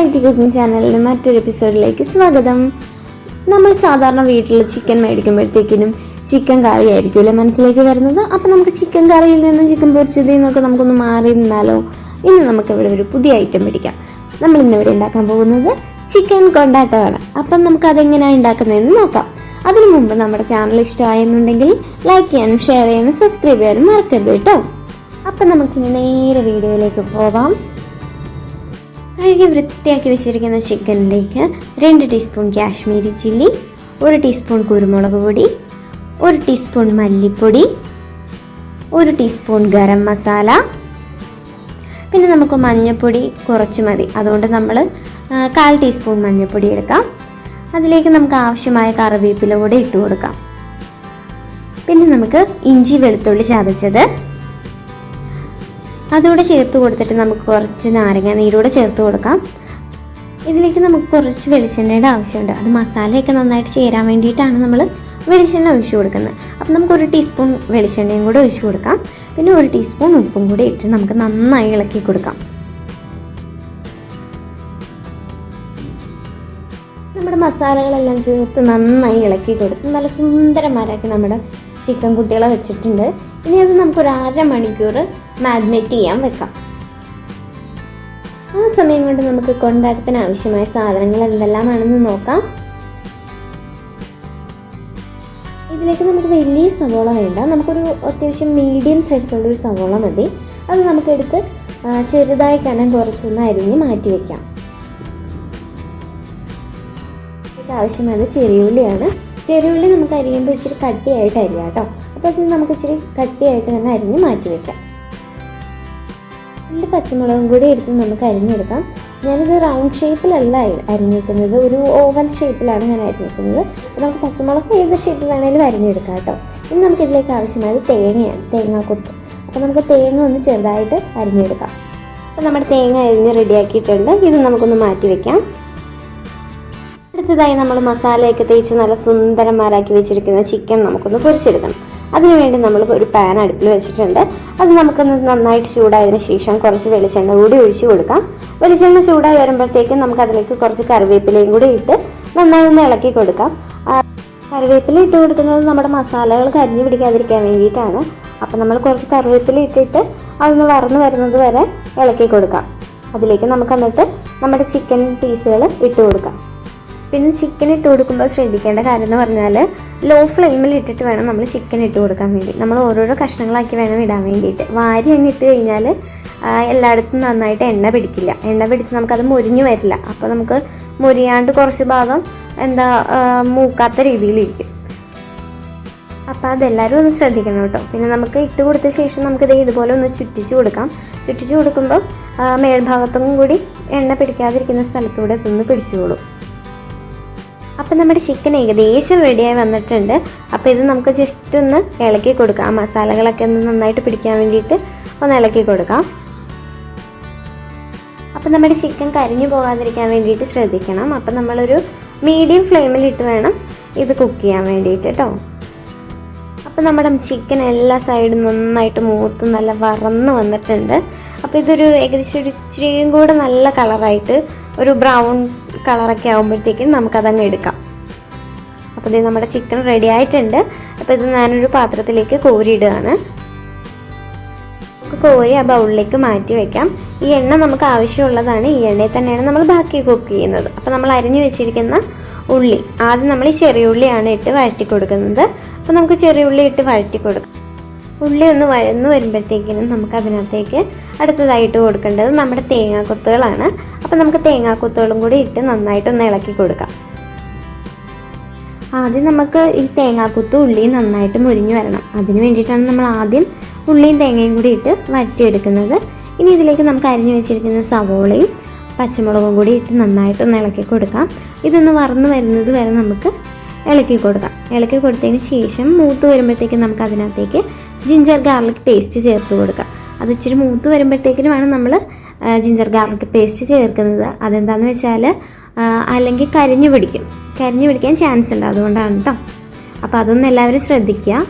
Variety cooking ചാനലിൻ്റെ മറ്റൊരു എപ്പിസോഡിലേക്ക് സ്വാഗതം. നമ്മൾ സാധാരണ വീട്ടിൽ ചിക്കൻ മേടിക്കുമ്പോഴത്തേക്കിനും ചിക്കൻ കറി ആയിരിക്കുമല്ലേ മനസ്സിലേക്ക് വരുന്നത്. അപ്പം നമുക്ക് ചിക്കൻ കറിയിൽ നിന്നും ചിക്കൻ പൊരിച്ചതിൽ നിന്നൊക്കെ നമുക്കൊന്ന് മാറി നിന്നാലോ. ഇന്ന് നമുക്ക് ഇവിടെ ഒരു പുതിയ ഐറ്റം പിടിക്കാം. നമ്മൾ ഇന്നിവിടെ ഉണ്ടാക്കാൻ പോകുന്നത് ചിക്കൻ കൊണ്ടാട്ടമാണ്. അപ്പം നമുക്ക് അതെങ്ങനെയാണ് ഉണ്ടാക്കുന്നതെന്ന് നോക്കാം. അതിനു മുമ്പ് നമ്മുടെ ചാനൽ ഇഷ്ടമായെന്നുണ്ടെങ്കിൽ ലൈക്ക് ചെയ്യാനും ഷെയർ ചെയ്യാനും സബ്സ്ക്രൈബ് ചെയ്യാനും മറക്കരുത് കേട്ടോ. അപ്പം നമുക്കിനി നേരെ വീഡിയോയിലേക്ക് പോവാം. കഴുകി വൃത്തിയാക്കി വെച്ചിരിക്കുന്ന ചിക്കനിലേക്ക് 2 ടീസ്പൂൺ കാശ്മീരി ചില്ലി, 1 ടീസ്പൂൺ കുരുമുളക് പൊടി, 1 ടീസ്പൂൺ മല്ലിപ്പൊടി, 1 ടീസ്പൂൺ ഗരം മസാല, പിന്നെ നമുക്ക് മഞ്ഞൾപ്പൊടി കുറച്ച് മതി, അതുകൊണ്ട് നമ്മൾ 1/4 ടീസ്പൂൺ മഞ്ഞൾപ്പൊടി എടുക്കാം. അതിലേക്ക് നമുക്ക് ആവശ്യമായ കറിവേപ്പില കൂടെ ഇട്ട് കൊടുക്കാം. പിന്നെ നമുക്ക് ഇഞ്ചി വെളുത്തുള്ളി ചതച്ചത് അതുകൂടെ ചേർത്ത് കൊടുത്തിട്ട് നമുക്ക് കുറച്ച് നാരങ്ങ നീരൂടെ ചേർത്ത് കൊടുക്കാം. ഇതിലേക്ക് നമുക്ക് കുറച്ച് വെളിച്ചെണ്ണയുടെ ആവശ്യമുണ്ട്. അത് മസാലയൊക്കെ നന്നായിട്ട് ചേരാൻ വേണ്ടിയിട്ടാണ് നമ്മൾ വെളിച്ചെണ്ണ ഒഴിച്ചു കൊടുക്കുന്നത്. അപ്പം നമുക്ക് 1 ടീസ്പൂൺ വെളിച്ചെണ്ണയും കൂടെ ഒഴിച്ചു കൊടുക്കാം. പിന്നെ 1 ടീസ്പൂൺ ഉപ്പും കൂടി ഇട്ട് നമുക്ക് നന്നായി ഇളക്കി കൊടുക്കാം. നമ്മുടെ മസാലകളെല്ലാം ചേർത്ത് നന്നായി ഇളക്കി കൊടുത്ത് നല്ല സുന്ദരമാരാക്കി നമ്മുടെ ചിക്കൻ കുട്ടികളെ വെച്ചിട്ടുണ്ട്. ഇനി അത് നമുക്കൊരു 1/2 മണിക്കൂർ മാഗ്നേറ്റ് ചെയ്യാൻ വെക്കാം. ആ സമയം കൊണ്ട് നമുക്ക് കൊണ്ടാട്ടത്തിന് ആവശ്യമായ സാധനങ്ങൾ എന്തെല്ലാമാണെന്ന് നോക്കാം. ഇതിലേക്ക് നമുക്ക് വലിയ സവോള വേണ്ട, നമുക്കൊരു അത്യാവശ്യം മീഡിയം സൈസുള്ളൊരു സവോള മതി. അത് നമുക്കെടുത്ത് ചെറുതായി കനം കുറച്ചൊന്ന് അരിഞ്ഞ് മാറ്റി വയ്ക്കാം. ആവശ്യമായത് ചെറിയുള്ളിയാണ്. ചെറിയുള്ളി നമുക്ക് അരിയുമ്പോൾ ഇച്ചിരി കട്ടിയായിട്ട് അരിയാം കേട്ടോ. അപ്പോൾ അത് നമുക്ക് ഇച്ചിരി കട്ടിയായിട്ട് തന്നെ അരിഞ്ഞ് മാറ്റി വയ്ക്കാം. 2 പച്ചമുളകും കൂടി എടുത്ത് നമുക്ക് അരിഞ്ഞെടുക്കാം. ഞാനിത് റൗണ്ട് ഷേപ്പിലല്ല അരിഞ്ഞിരിക്കുന്നത്, ഒരു ഓവൽ ഷേപ്പിലാണ് ഞാൻ അരിഞ്ഞിരിക്കുന്നത്. അപ്പോൾ നമുക്ക് പച്ചമുളക് ഏത് ഷേപ്പിൽ വേണമെങ്കിലും അരിഞ്ഞെടുക്കാം കേട്ടോ. ഇനി നമുക്ക് ഇതിലേക്ക് ആവശ്യമായത് തേങ്ങയാണ്, തേങ്ങാക്കൊത്ത്. അപ്പോൾ നമുക്ക് തേങ്ങ ഒന്ന് ചെറുതായിട്ട് അരിഞ്ഞെടുക്കാം. അപ്പോൾ നമ്മുടെ തേങ്ങ അരിഞ്ഞ് റെഡിയാക്കിയിട്ടുണ്ട്. ഇത് നമുക്കൊന്ന് മാറ്റി വയ്ക്കാം. അടുത്തതായി നമ്മൾ മസാലയൊക്കെ തേച്ച് നല്ല സുന്ദരന്മാരാക്കി വെച്ചിരിക്കുന്ന ചിക്കൻ നമുക്കൊന്ന് പൊരിച്ചെടുക്കണം. അതിനുവേണ്ടി നമ്മൾ ഒരു പാൻ അടുപ്പിൽ വെച്ചിട്ടുണ്ട്. അത് നമുക്കൊന്ന് നന്നായിട്ട് ചൂടായതിനു ശേഷം കുറച്ച് വെളിച്ചെണ്ണ കൂടി ഒഴിച്ചു കൊടുക്കാം. വെളിച്ചെണ്ണ ചൂടായി വരുമ്പോഴത്തേക്കും നമുക്ക് അതിലേക്ക് കുറച്ച് കറിവേപ്പിലയും കൂടി ഇട്ട് നന്നായി ഒന്ന് ഇളക്കി കൊടുക്കാം. കറിവേപ്പില ഇട്ട് കൊടുക്കുന്നത് നമ്മുടെ മസാലകൾ കരിഞ്ഞു പിടിക്കാതിരിക്കാൻ വേണ്ടിയിട്ടാണ്. അപ്പം നമ്മൾ കുറച്ച് കറിവേപ്പില ഇട്ടിട്ട് അതൊന്ന് വറന്ന് വരുന്നത് വരെ ഇളക്കി കൊടുക്കാം. അതിലേക്ക് നമുക്ക് എന്നിട്ട് നമ്മുടെ ചിക്കൻ പീസുകൾ ഇട്ട് കൊടുക്കാം. പിന്നെ ചിക്കൻ ഇട്ട് കൊടുക്കുമ്പോൾ ശ്രദ്ധിക്കേണ്ട കാര്യം എന്ന് പറഞ്ഞാൽ ലോ ഫ്ലെയിമിൽ ഇട്ടിട്ട് വേണം നമ്മൾ ചിക്കൻ ഇട്ട് കൊടുക്കാൻ വേണ്ടി. നമ്മൾ ഓരോരോ കഷ്ണങ്ങളാക്കി വേണം ഇടാൻ വേണ്ടിയിട്ട്. വാരി അങ്ങ് ഇട്ട് കഴിഞ്ഞാൽ എല്ലായിടത്തും നന്നായിട്ട് എണ്ണ പിടിക്കില്ല. എണ്ണ പിടിച്ച് നമുക്കത് മുരിഞ്ഞു വരില്ല. അപ്പോൾ നമുക്ക് മുരിയാണ്ട് കുറച്ച് ഭാഗം മൂക്കാത്ത രീതിയിലിരിക്കും. അപ്പോൾ അതെല്ലാവരും ഒന്ന് ശ്രദ്ധിക്കണം കേട്ടോ. പിന്നെ നമുക്ക് ഇട്ട് കൊടുത്ത ശേഷം നമുക്കിത് ഇതുപോലെ ഒന്ന് ചുറ്റിച്ച് കൊടുക്കാം. ചുറ്റിച്ച് കൊടുക്കുമ്പോൾ മേൽഭാഗത്തും കൂടി എണ്ണ പിടിക്കാതിരിക്കുന്ന സ്ഥലത്തൂടെ ഇതൊന്ന് പിടിച്ചോളും. അപ്പം നമ്മുടെ ചിക്കൻ ഏകദേശം റെഡിയായി വന്നിട്ടുണ്ട്. അപ്പോൾ ഇത് നമുക്ക് ജസ്റ്റ് ഒന്ന് ഇളക്കി കൊടുക്കാം. മസാലകളൊക്കെ ഒന്ന് നന്നായിട്ട് പിടിക്കാൻ വേണ്ടിയിട്ട് ഒന്ന് ഇളക്കി കൊടുക്കാം. അപ്പം നമ്മുടെ ചിക്കൻ കരിഞ്ഞു പോകാതിരിക്കാൻ വേണ്ടിയിട്ട് ശ്രദ്ധിക്കണം. അപ്പം നമ്മളൊരു മീഡിയം ഫ്ലെയിമിലിട്ട് വേണം ഇത് കുക്ക് ചെയ്യാൻ വേണ്ടിയിട്ട് കേട്ടോ. അപ്പം നമ്മുടെ ചിക്കൻ എല്ലാ സൈഡും നന്നായിട്ട് മൂത്ത് നല്ല വറന്ന് വന്നിട്ടുണ്ട്. അപ്പോൾ ഇതൊരു ഏകദേശം ഒരു ഇച്ചിരിയും കൂടെ നല്ല കളറായിട്ട് ഒരു ബ്രൗൺ കളറൊക്കെ ആകുമ്പോഴത്തേക്കും നമുക്കതങ്ങ് എടുക്കാം. അപ്പോൾ ഇത് നമ്മുടെ ചിക്കൻ റെഡി ആയിട്ടുണ്ട്. അപ്പോൾ ഇത് ഞാനൊരു പാത്രത്തിലേക്ക് കോരിയിടുകയാണ്. കോരി ആ ബൗളിലേക്ക് മാറ്റി വയ്ക്കാം. ഈ എണ്ണ നമുക്ക് ആവശ്യമുള്ളതാണ്. ഈ എണ്ണയിൽ തന്നെയാണ് നമ്മൾ ബാക്കി കുക്ക് ചെയ്യുന്നത്. അപ്പോൾ നമ്മൾ അരിഞ്ഞു വെച്ചിരിക്കുന്ന ഉള്ളി ആദ്യം നമ്മൾ ഈ ചെറിയ ഉള്ളിയാണ് ഇട്ട് വഴറ്റി കൊടുക്കുന്നത്. അപ്പോൾ നമുക്ക് ചെറിയ ഉള്ളി ഇട്ട് വഴറ്റി കൊടുക്കാം. ഉള്ളി ഒന്ന് വഴന്നു വരുമ്പോഴത്തേക്കിനും നമുക്ക് അതിനകത്തേക്ക് അടുത്തതായിട്ട് കൊടുക്കേണ്ടത് നമ്മുടെ തേങ്ങാക്കൊത്തുകളാണ്. അപ്പോൾ നമുക്ക് തേങ്ങാക്കൊത്തുകളും കൂടി ഇട്ട് നന്നായിട്ടൊന്ന് ഇളക്കി കൊടുക്കാം. ആദ്യം നമുക്ക് ഈ തേങ്ങാക്കൊത്തും ഉള്ളിയും നന്നായിട്ട് മുരിഞ്ഞു വരണം. അതിന് വേണ്ടിയിട്ടാണ് നമ്മൾ ആദ്യം ഉള്ളിയും തേങ്ങയും കൂടി ഇട്ട് വഴറ്റിയെടുക്കുന്നത്. ഇനി ഇതിലേക്ക് നമുക്ക് അരിഞ്ഞു വെച്ചിരിക്കുന്ന സവോളയും പച്ചമുളകും കൂടി ഇട്ട് നന്നായിട്ടൊന്ന് ഇളക്കി കൊടുക്കാം. ഇതൊന്ന് വറന്ന് വരുന്നത് വരെ നമുക്ക് ഇളക്കി കൊടുക്കാം. ഇളക്കി കൊടുത്തതിന് ശേഷം മൂത്ത് വരുമ്പോഴത്തേക്കും നമുക്ക് അതിനകത്തേക്ക് ജിഞ്ചർ ഗാർലിക് പേസ്റ്റ് ചേർത്ത് കൊടുക്കാം. അത് ഇച്ചിരി മൂത്ത് വരുമ്പോഴത്തേക്കിനും വേണം നമ്മൾ ജിഞ്ചർ ഗാർലിക് പേസ്റ്റ് ചേർക്കുന്നത്. അതെന്താണെന്ന് വെച്ചാൽ അല്ലെങ്കിൽ കരിഞ്ഞു പിടിക്കാൻ ചാൻസ് ഉണ്ട്, അതുകൊണ്ടാണ് കേട്ടോ. അപ്പോൾ അതൊന്നും എല്ലാവരും ശ്രദ്ധിക്കുക.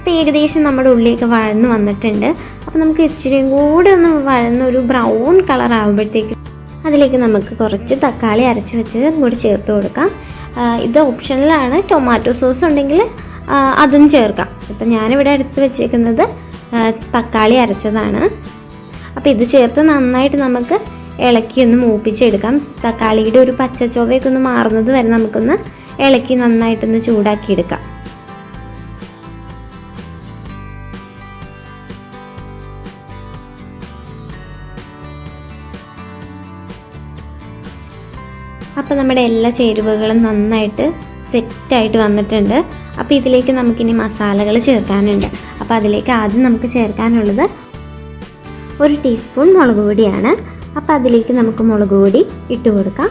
അപ്പോൾ ഏകദേശം നമ്മുടെ ഉള്ളിയൊക്കെ വഴന്ന് വന്നിട്ടുണ്ട്. അപ്പോൾ നമുക്ക് ഇച്ചിരിയും കൂടെ ഒന്ന് വഴന്നൊരു ബ്രൗൺ കളർ ആകുമ്പോഴത്തേക്ക് അതിലേക്ക് നമുക്ക് കുറച്ച് തക്കാളി അരച്ച് വെച്ചത് കൂടി ചേർത്ത് കൊടുക്കാം. ഇത് ഓപ്ഷണലാണ്. ടൊമാറ്റോ സോസ് ഉണ്ടെങ്കിൽ അതും ചേർക്കാം. ഇപ്പം ഞാനിവിടെ എടുത്ത് വെച്ചേക്കുന്നത് തക്കാളി അരച്ചതാണ്. അപ്പോൾ ഇത് ചേർത്ത് നന്നായിട്ട് നമുക്ക് ഇളക്കി ഒന്ന് മൂപ്പിച്ചെടുക്കാം. തക്കാളിയുടെ ഒരു പച്ച ചൊവയൊക്കെ ഒന്ന് മാറുന്നത് വരെ നമുക്കൊന്ന് ഇളക്കി നന്നായിട്ടൊന്ന് ചൂടാക്കിയെടുക്കാം. അപ്പോൾ നമ്മുടെ എല്ലാ ചേരുവകളും നന്നായിട്ട് സെറ്റായിട്ട് വന്നിട്ടുണ്ട്. അപ്പോൾ ഇതിലേക്ക് നമുക്കിനി മസാലകൾ ചേർക്കാനുണ്ട്. അപ്പോൾ അതിലേക്ക് ആദ്യം നമുക്ക് ചേർക്കാനുള്ളത് 1 ടീസ്പൂൺ മുളക് പൊടിയാണ്. അപ്പോൾ അതിലേക്ക് നമുക്ക് മുളക് പൊടി ഇട്ട് കൊടുക്കാം.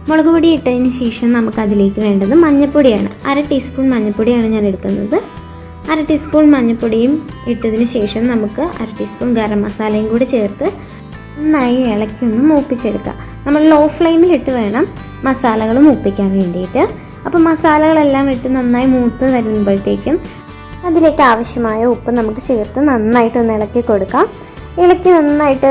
മുളക് പൊടി ഇട്ടതിന് ശേഷം നമുക്ക് അതിലേക്ക് വേണ്ടത് മഞ്ഞൾപ്പൊടിയാണ്. 1/2 ടീസ്പൂൺ മഞ്ഞൾപ്പൊടിയാണ് ഞാൻ എടുക്കുന്നത്. 1/2 ടീസ്പൂൺ മഞ്ഞൾപ്പൊടിയും ഇട്ടതിന് ശേഷം നമുക്ക് 1/2 ടീസ്പൂൺ ഗരം മസാലയും കൂടി ചേർത്ത് നന്നായി ഇളക്കി ഒന്ന് മൂപ്പിച്ചെടുക്കുക. നമ്മൾ ലോ ഫ്ലെയിമിലിട്ട് വേണം മസാലകൾ മൂപ്പിക്കാൻ വേണ്ടിയിട്ട്. അപ്പോൾ മസാലകളെല്ലാം ഇട്ട് നന്നായി മൂത്ത് വരുമ്പോഴത്തേക്കും അതിലേക്ക് ആവശ്യമായ ഉപ്പ് നമുക്ക് ചേർത്ത് നന്നായിട്ടൊന്ന് ഇളക്കി കൊടുക്കാം. ഇളക്കി നന്നായിട്ട്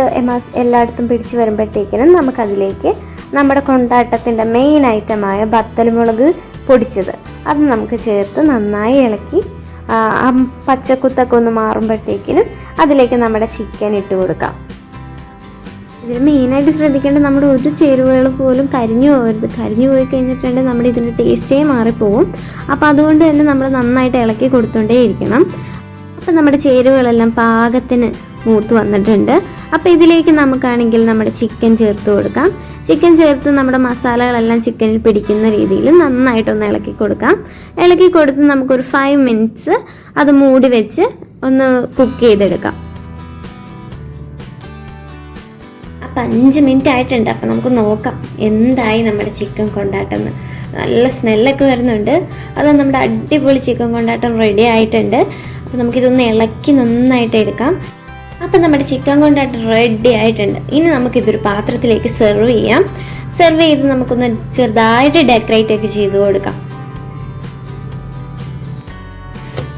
എല്ലായിടത്തും പിടിച്ച് വരുമ്പോഴത്തേക്കിനും നമുക്കതിലേക്ക് നമ്മുടെ കൊണ്ടാട്ടത്തിൻ്റെ മെയിൻ ഐറ്റമായ ബത്തൽമുളക് പൊടിച്ചത് അത് നമുക്ക് ചേർത്ത് നന്നായി ഇളക്കി പച്ചക്കുത്തൊക്കെ ഒന്ന് മാറുമ്പോഴത്തേക്കിനും അതിലേക്ക് നമ്മുടെ ചിക്കൻ ഇട്ട് കൊടുക്കാം. ഇതിൽ മെയിനായിട്ട് ശ്രദ്ധിക്കേണ്ടത് നമ്മുടെ ഒരു ചേരുവകൾ പോലും കരിഞ്ഞു പോകരുത്. കരിഞ്ഞു പോയി കഴിഞ്ഞിട്ടുണ്ടെങ്കിൽ നമ്മുടെ ഇതിൻ്റെ ടേസ്റ്റേ മാറിപ്പോവും. അപ്പോൾ അതുകൊണ്ട് തന്നെ നമ്മൾ നന്നായിട്ട് ഇളക്കി കൊടുത്തുകൊണ്ടേ ഇരിക്കണം. അപ്പോൾ നമ്മുടെ ചേരുവകളെല്ലാം പാകത്തിന് മൂത്ത് വന്നിട്ടുണ്ട്. അപ്പോൾ ഇതിലേക്ക് നമുക്കാണെങ്കിൽ നമ്മുടെ ചിക്കൻ ചേർത്ത് കൊടുക്കാം. ചിക്കൻ ചേർത്ത് നമ്മുടെ മസാലകളെല്ലാം ചിക്കനിൽ പിടിക്കുന്ന രീതിയിൽ നന്നായിട്ടൊന്ന് ഇളക്കി കൊടുക്കാം. ഇളക്കി കൊടുത്ത് നമുക്കൊരു 5 മിനിറ്റ്സ് അത് മൂടി വെച്ച് ഒന്ന് കുക്ക് ചെയ്തെടുക്കാം. അപ്പോൾ 5 മിനിറ്റ് ആയിട്ടുണ്ട്. അപ്പോൾ നമുക്ക് നോക്കാം എന്തായി നമ്മുടെ ചിക്കൻ കൊണ്ടാട്ടം. നല്ല സ്മെല്ലൊക്കെ വരുന്നുണ്ട്. അത് നമ്മുടെ അടിപൊളി ചിക്കൻ കൊണ്ടാട്ടം റെഡി ആയിട്ടുണ്ട്. അപ്പോൾ നമുക്കിതൊന്ന് ഇളക്കി നന്നായിട്ട് എടുക്കാം. അപ്പോൾ നമ്മുടെ ചിക്കൻ കൊണ്ടാട്ടം റെഡി ആയിട്ടുണ്ട്. ഇനി നമുക്കിതൊരു പാത്രത്തിലേക്ക് സെർവ് ചെയ്യാം. സെർവ് ചെയ്ത് നമുക്കൊന്ന് ചെറുതായിട്ട് ഡെക്കറേറ്റ് ഒക്കെ ചെയ്ത് കൊടുക്കാം.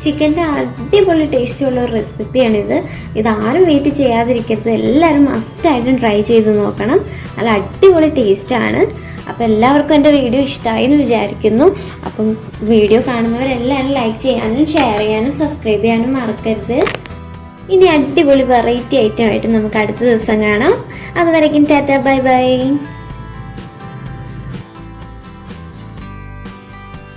ചിക്കൻ്റെ അടിപൊളി ടേസ്റ്റുള്ള ഒരു റെസിപ്പിയാണിത്. ഇതാരും വീട്ടിൽ ചെയ്യാതിരിക്കരുത്. എല്ലാവരും മസ്റ്റായിട്ടും ട്രൈ ചെയ്ത് നോക്കണം. നല്ല അടിപൊളി ടേസ്റ്റാണ്. അപ്പോൾ എല്ലാവർക്കും എൻ്റെ വീഡിയോ ഇഷ്ടമായി എന്ന് വിചാരിക്കുന്നു. അപ്പം വീഡിയോ കാണുന്നവരെല്ലാവരും ലൈക്ക് ചെയ്യാനും ഷെയർ ചെയ്യാനും സബ്സ്ക്രൈബ് ചെയ്യാനും മറക്കരുത്. ഇനി അടിപൊളി വെറൈറ്റി ഐറ്റം ആയിട്ട് നമുക്ക് അടുത്ത ദിവസം കാണാം. അതുവരേക്കും ടാറ്റ ബൈ ബൈ.